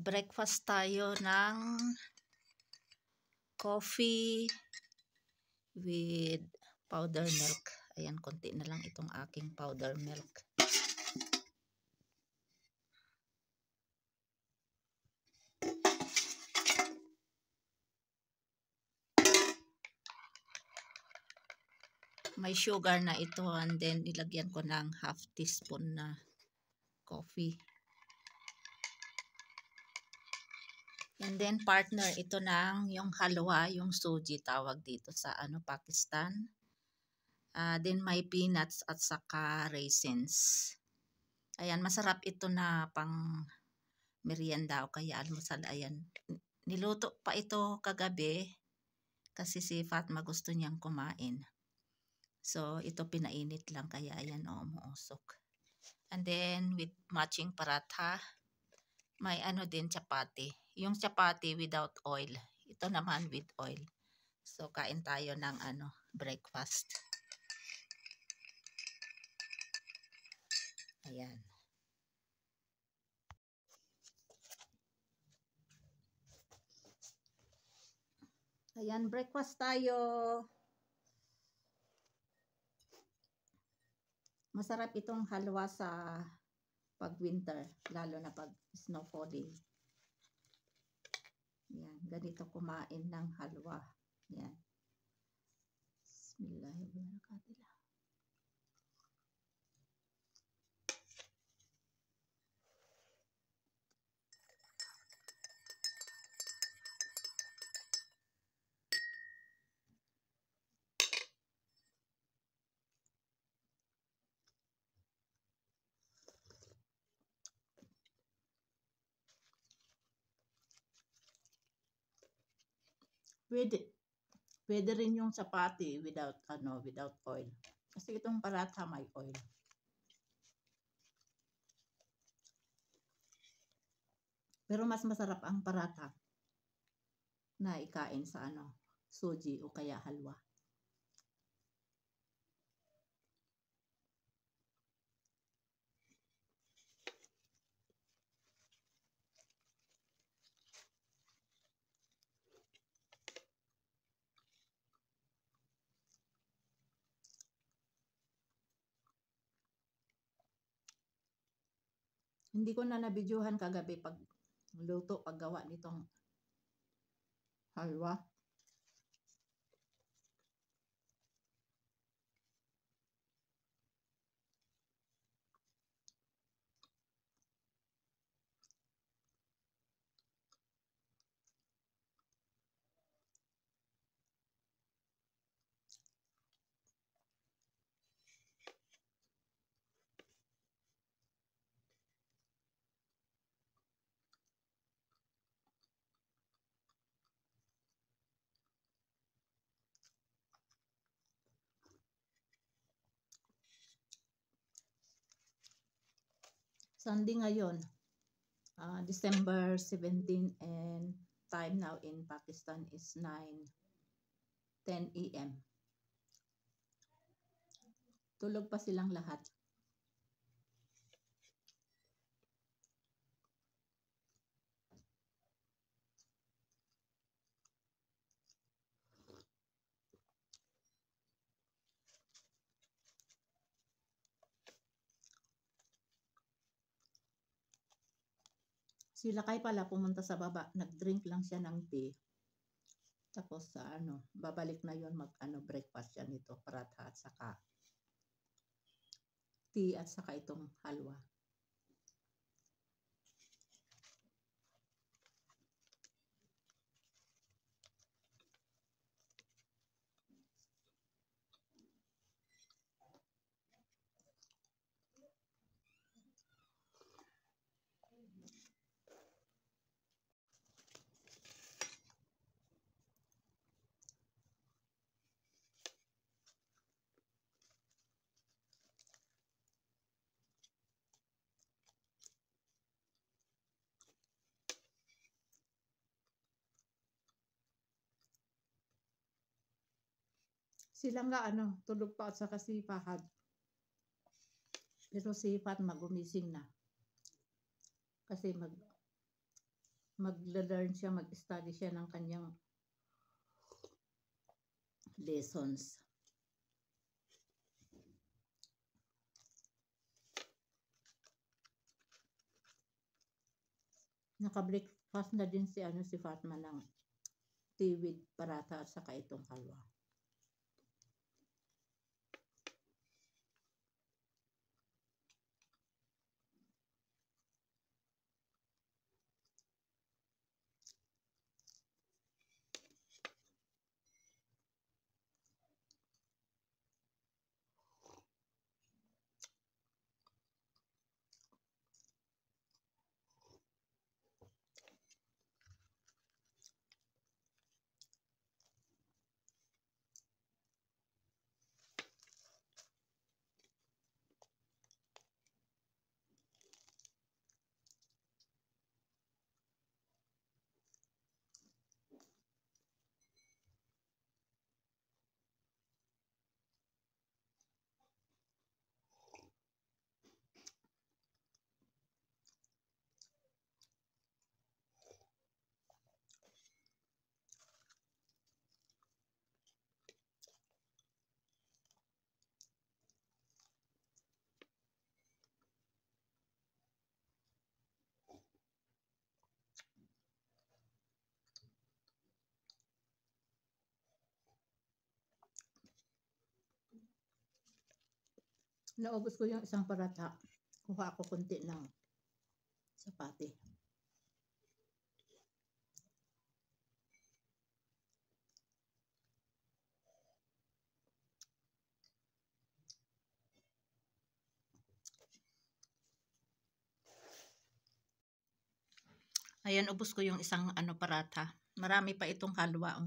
Breakfast tayo ng coffee with powder milk. Ayan, konti na lang itong aking powder milk. May sugar na ito, and then ilagyan ko ng half teaspoon na coffee. And then partner ito ng yung halwa, yung suji tawag dito sa Pakistan. Then may peanuts at saka raisins. Ayan, masarap ito na pang merienda o kaya almusal. Ayan, niluto pa ito kagabi kasi si Fatma gusto niyang kumain. So, ito pinainit lang kaya ayan umuusok. And then with matching paratha, may din chapati. Yung chapati without oil. Ito naman with oil. So, kain tayo ng breakfast. Ayan. Ayan, breakfast tayo. Masarap itong halwa sa pag-winter, lalo na pag snow falling. Yan, ganito kumain ng halwa. Yan. Bismillahirrahmanirrahim. Pwede rin yung chapati without oil. Kasi itong paratha may oil. Pero mas masarap ang paratha na ikain sa suji o kaya halwa. Hindi ko na nabidyohan kagabi paggawa nitong halwa. Sunday ngayon, December 17, and time now in Pakistan is 9:10 a.m. Tulog pa silang lahat. Si Lakay pala pumunta sa baba, nag-drink lang siya ng tea. Tapos babalik na yon breakfast siya nito, paratha at saka tea at saka itong halwa. Sila nga tulog pa at saka si Fahad. Pero si Fatma gumising na. Kasi Mag-learn siya, mag-study siya ng kanyang lessons. Naka-breakfast na din si Fatma ng tea with paratha at saka itong halwa. Naubos ko yung isang paratha. Kuha ako konti ng sapati. Ayan, ubos ko yung isang paratha. Marami pa itong halwa.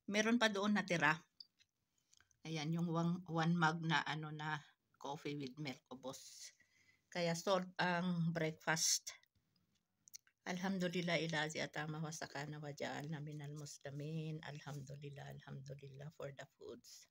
Meron pa doon natira. Ayan, yung one mug na na coffee with milk, ubos. Kaya solve ang breakfast. Alhamdulillah ilazi atama wa sakana wa ja'alna minal muslimin. Alhamdulillah, alhamdulillah for the foods.